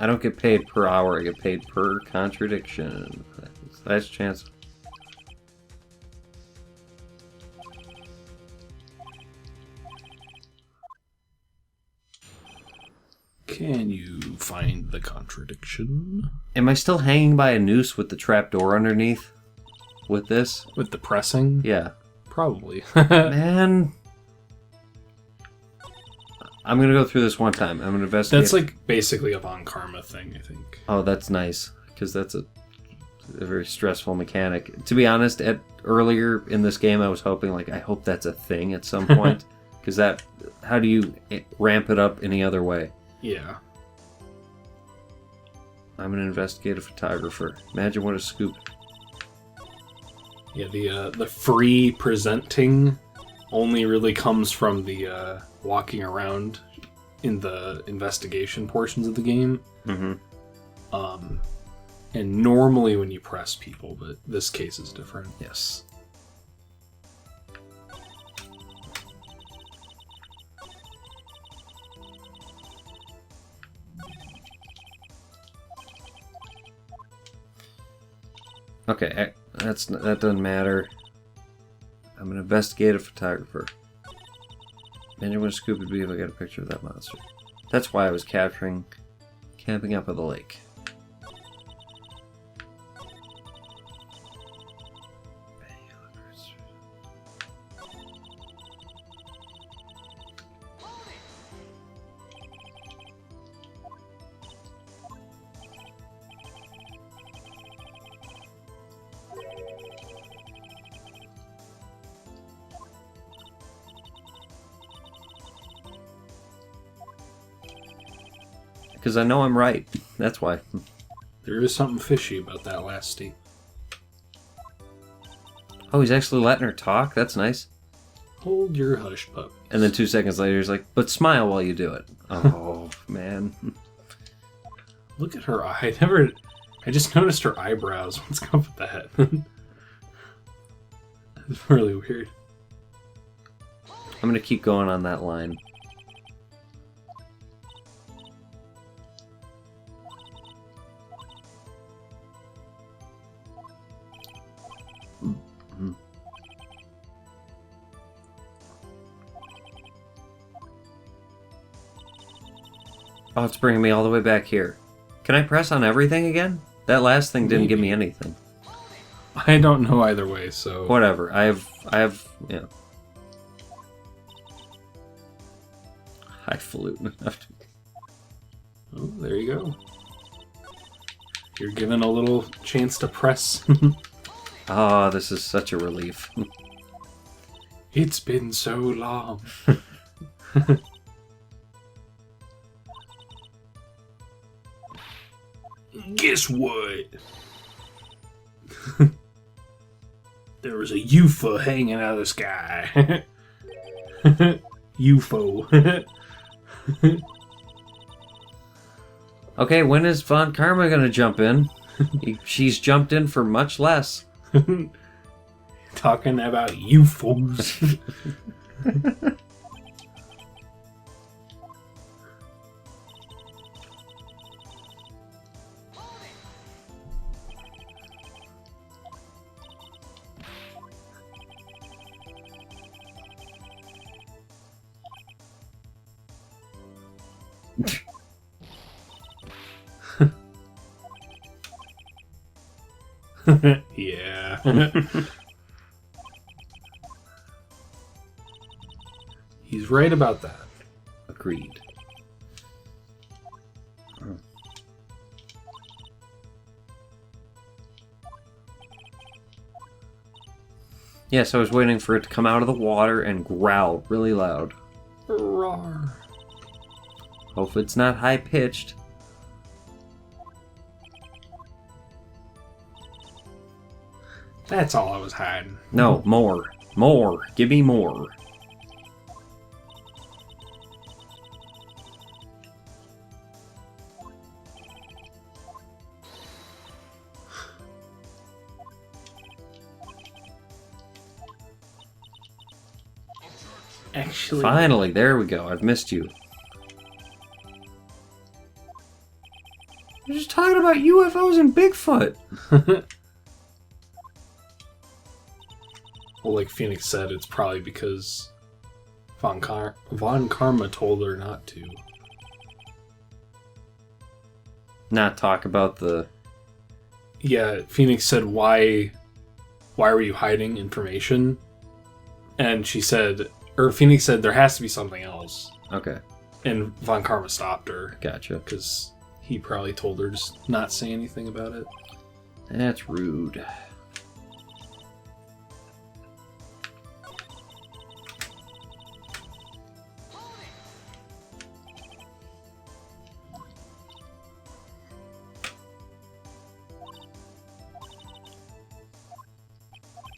I don't get paid per hour, I get paid per contradiction. Last chance. Can you find the contradiction? Am I still hanging by a noose with the trapdoor underneath? With this? With the pressing? Yeah. Probably. Man. I'm gonna go through this one time. I'm gonna investigate. That's like basically a Von Karma thing, I think. Oh, that's nice. Because that's a very stressful mechanic. To be honest, earlier in this game I was hoping, like, I hope that's a thing at some point. Because that... How do you ramp it up any other way? Yeah. I'm an investigative photographer. Imagine what a scoop. Yeah, the free presenting only really comes from the walking around in the investigation portions of the game. Mm-hmm. And normally when you press people, but this case is different. Yes. Okay, that doesn't matter. I'm an investigative photographer. Imagine what a scoop would be if I got a picture of that monster. That's why I was camping up at the lake. Because I know I'm right. That's why. There is something fishy about that last statement. Oh, he's actually letting her talk? That's nice. Hold your hush, pup. And then 2 seconds later, he's like, but smile while you do it. Oh, man. Look at her eye. I just noticed her eyebrows. What's up with that? It's really weird. I'm going to keep going on that line. Oh, it's bringing me all the way back here. Can I press on everything again? That last thing didn't give me anything. I don't know either way, so... Whatever. I have, yeah. Highfalutin. Oh, there you go. You're given a little chance to press. Oh, this is such a relief. It's been so long. Guess what? There was a UFO hanging out of the sky. UFO. Okay, when is Von Karma gonna jump in? She's jumped in for much less. Talking about UFOs. Yeah. He's right about that. Agreed. Yes, I was waiting for it to come out of the water and growl really loud. Roar. Hope it's not high-pitched. That's all I was hiding. No, more. More. Give me more. Actually, Finally, there we go. I've missed you. talking about UFOs and Bigfoot. Well, like Phoenix said, it's probably because Von Karma told her not to. Not talk about the... Yeah, Phoenix said, why were you hiding information? And she said, or Phoenix said, there has to be something else. Okay. And Von Karma stopped her. Gotcha. Because he probably told her to not say anything about it. That's rude.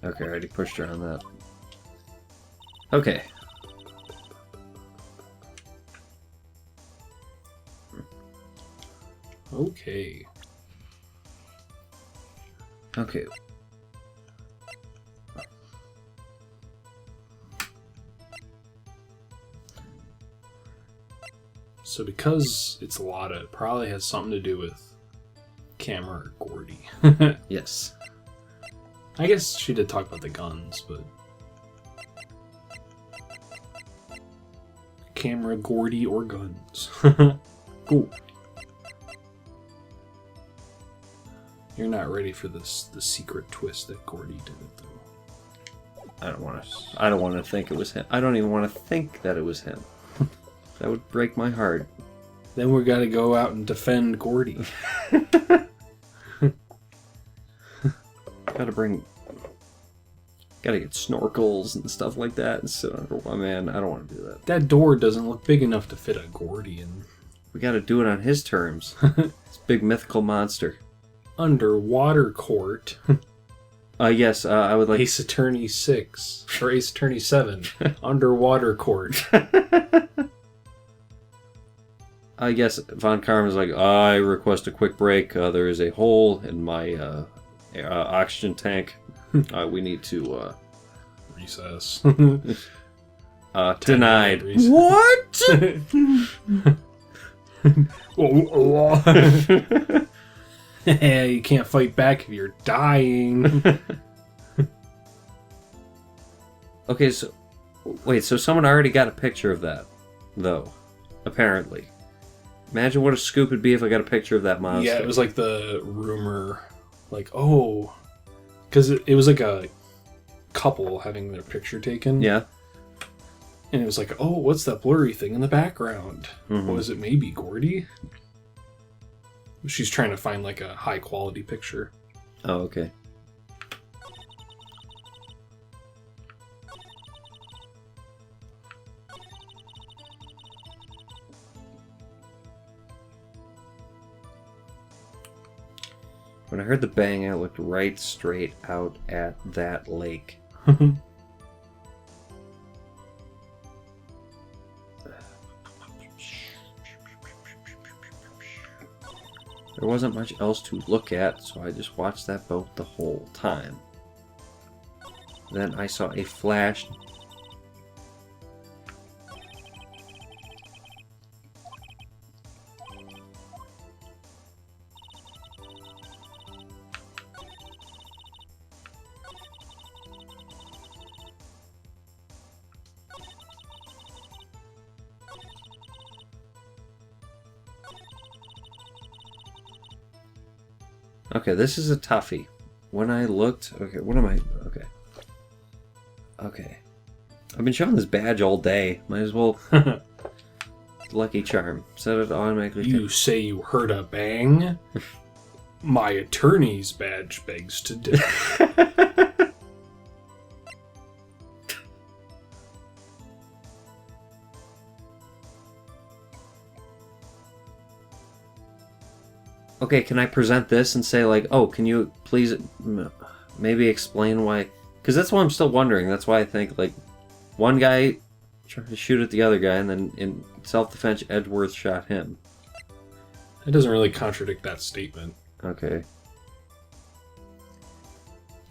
Okay, I already pushed her on that. Okay. Okay. Okay. So because it's Lotta, it probably has something to do with Camera or Gordy. Yes. I guess she did talk about the guns, but... Camera, Gordy, or guns. Cool. You're not ready for this, the secret twist that Gordy did it, though. I don't want to think it was him. I don't even want to think that it was him. That would break my heart. Then we're gotta go out and defend Gordy. Gotta get snorkels and stuff like that and sit under. Oh man, I don't want to do that. That door doesn't look big enough to fit a Gordy in. We gotta do it on his terms. This big mythical monster. Underwater court. Yes, I would like... Ace Attorney 6. Or Ace Attorney 7. Underwater court. I guess Von Karma's like, I request a quick break. There is a hole in my oxygen tank. We need to... Recess. Denied. Recess. What? You can't fight back if you're dying. Okay, so... Wait, so someone already got a picture of that, though. Apparently. Imagine what a scoop it'd be if I got a picture of that monster. Yeah, it was like the rumor. Like, oh... Because it was like a couple having their picture taken. Yeah. And it was like, oh, what's that blurry thing in the background? Mm-hmm. Was it maybe Gordy? She's trying to find like a high quality picture. Oh, okay. When I heard the bang, I looked right straight out at that lake. There wasn't much else to look at, so I just watched that boat the whole time. Then I saw a flash. Okay, this is a toughie. When I looked... Okay, what am I... Okay. Okay. I've been showing this badge all day. Might as well... Lucky charm. Set it automatically... You say you heard a bang? My attorney's badge begs to differ. Okay, can I present this and say, like, oh, can you please maybe explain why... Because that's what I'm still wondering. That's why I think, like, one guy tried to shoot at the other guy, and then in self-defense, Edgeworth shot him. It doesn't really contradict that statement. Okay.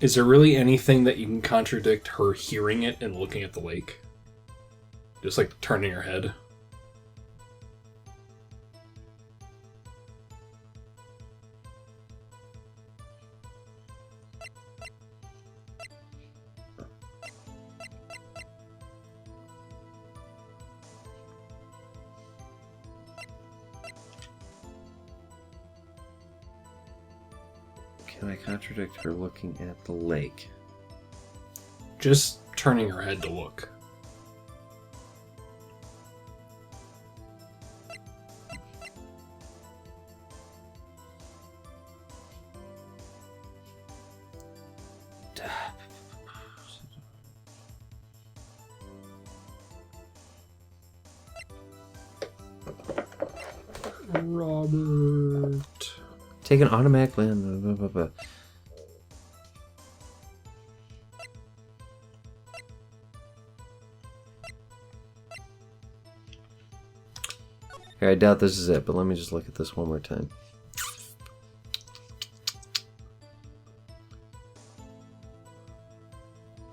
Is there really anything that you can contradict her hearing it and looking at the lake? Just, like, turning her head? Can I contradict her looking at the lake? Just turning her head to look. Robert. Take an automatic land. Blah, blah, blah. Here, I doubt this is it, but let me just look at this one more time.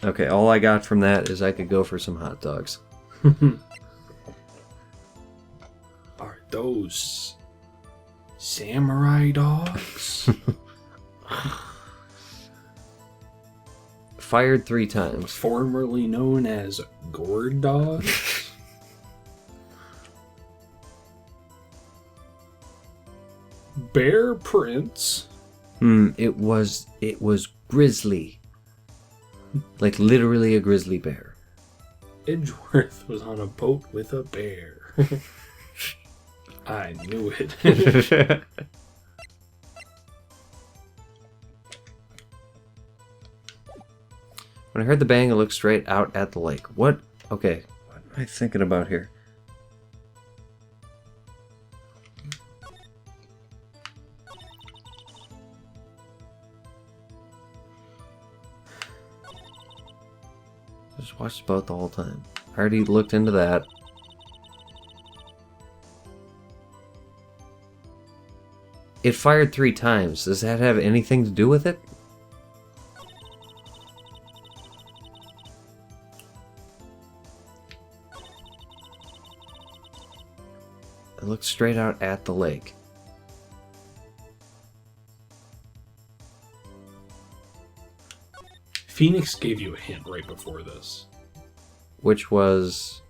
Okay, all I got from that is I could go for some hot dogs. Are those samurai dogs? Fired 3 times. Formerly known as gourd dogs? Bear prints? It was grizzly. Like literally a grizzly bear. Edgeworth was on a boat with a bear. I knew it. When I heard the bang, I looked straight out at the lake. What? Okay, what am I thinking about here? Just watched the boat the whole time. I already looked into that. It fired 3 times. Does that have anything to do with it? I looked straight out at the lake. Phoenix gave you a hint right before this. Which was...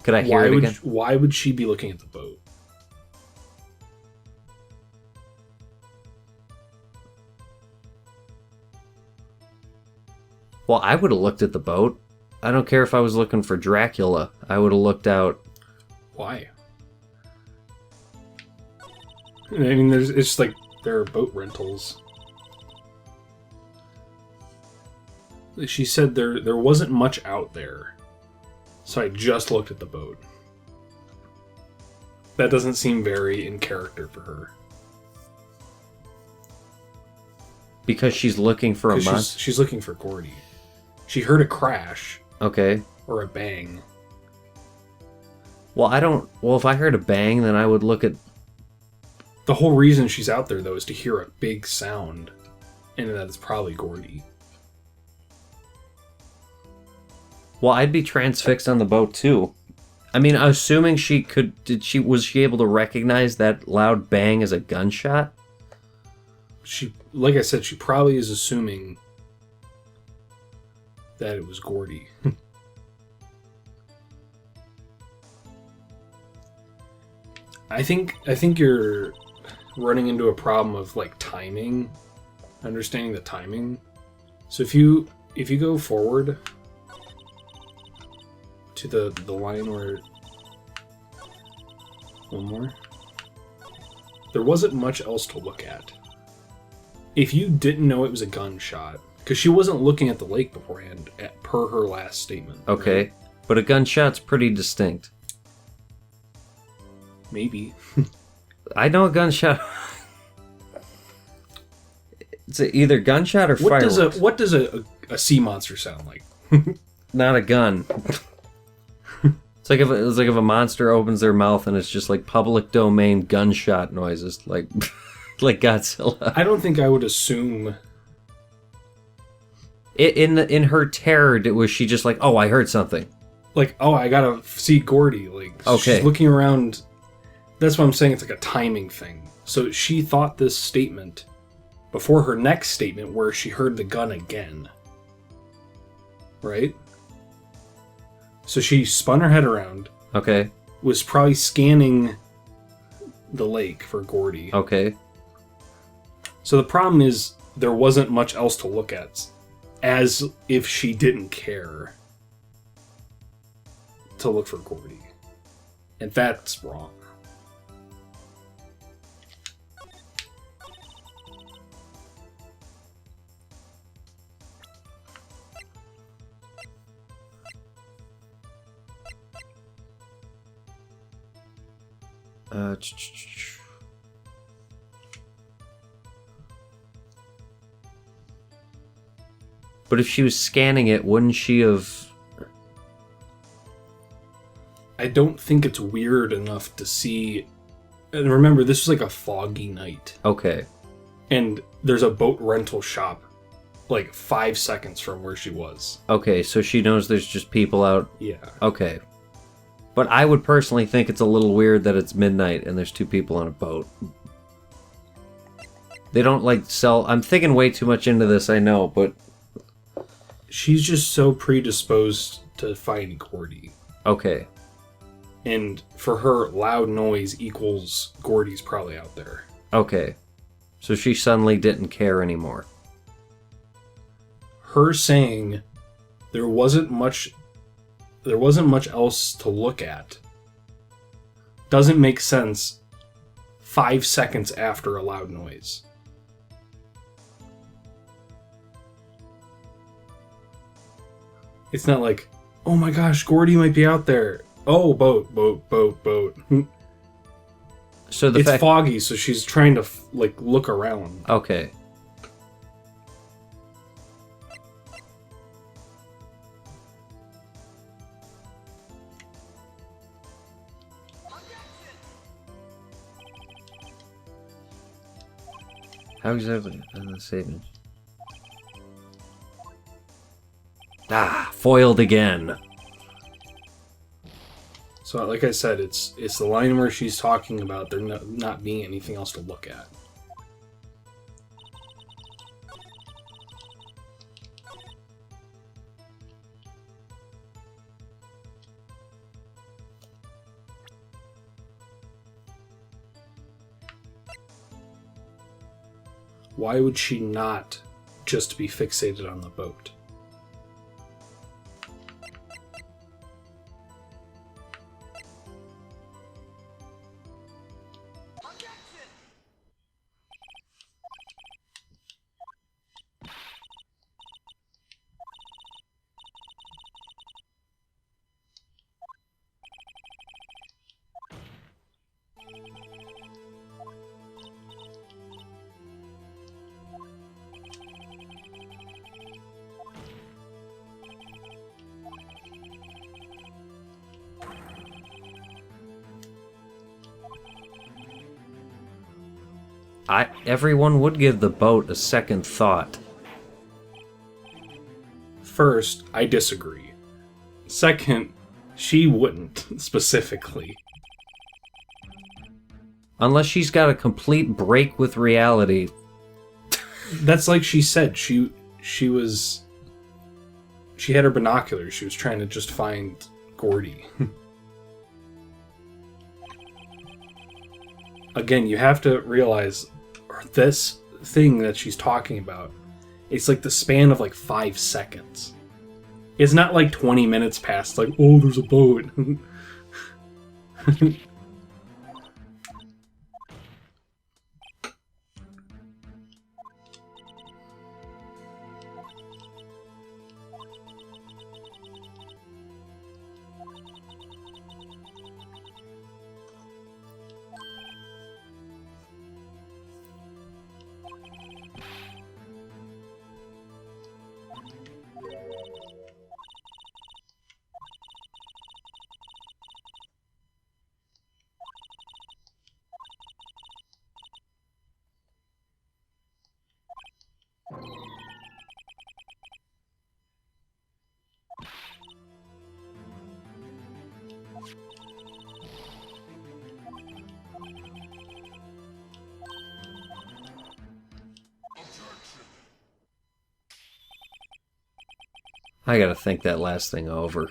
Could I hear it again? Why would she be looking at the boat? Well, I would have looked at the boat. I don't care if I was looking for Dracula. I would have looked out. Why? I mean, it's like there are boat rentals. She said there wasn't much out there, so I just looked at the boat. That doesn't seem very in character for her. Because she's looking for a monster? She's looking for Gordy. She heard a crash. Okay. Or a bang. Well, if I heard a bang, then I would look at... The whole reason she's out there, though, is to hear a big sound. And that is probably Gordy. Well, I'd be transfixed on the boat, too. I mean, assuming she could... Was she able to recognize that loud bang as a gunshot? Like I said, she probably is assuming that it was Gordy. I think you're running into a problem of like timing, understanding the timing. So if you go forward to the line where one more, there wasn't much else to look at. If you didn't know it was a gunshot, because she wasn't looking at the lake beforehand, per her last statement. Okay, right? But a gunshot's pretty distinct. Maybe. I know a gunshot. It's either gunshot or fireworks. What does a sea monster sound like? Not a gun. It's like if a monster opens their mouth and it's just like public domain gunshot noises, like like Godzilla. I don't think I would assume. In her terror, was she just like, oh, I heard something? Like, oh, I gotta see Gordy. Like, okay. She's looking around. That's what I'm saying. It's like a timing thing. So she thought this statement before her next statement, where she heard the gun again. Right? So she spun her head around. Okay. Was probably scanning the lake for Gordy. Okay. So the problem is there wasn't much else to look at, as if she didn't care to look for Gordy. And that's wrong. But if she was scanning it, wouldn't she have... I don't think it's weird enough to see... And remember, this was like a foggy night. Okay. And there's a boat rental shop like 5 seconds from where she was. Okay, so she knows there's just people out... Yeah. Okay. But I would personally think it's a little weird that it's midnight and there's two people on a boat. They don't, like, sell... I'm thinking way too much into this, I know, but... She's just so predisposed to find Gordy. Okay. And for her, loud noise equals Gordy's probably out there. Okay. So she suddenly didn't care anymore. Her saying there wasn't much else to look at doesn't make sense 5 seconds after a loud noise. It's not like, oh my gosh, Gordy might be out there. Oh, boat. So the it's fact... foggy, so she's trying to look around. Okay. How exactly? Savings. Foiled again. So, like I said, it's the line where she's talking about there not being anything else to look at. Why would she not just be fixated on the boat? Everyone would give the boat a second thought. First, I disagree. Second, she wouldn't, specifically. Unless she's got a complete break with reality. That's like she said, she had her binoculars, she was trying to just find Gordy. Again, you have to realize this thing that she's talking about, it's like the span of like 5 seconds. It's not like 20 minutes past, like, oh, there's a boat. I gotta think that last thing over.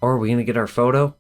Or are we going to get our photo?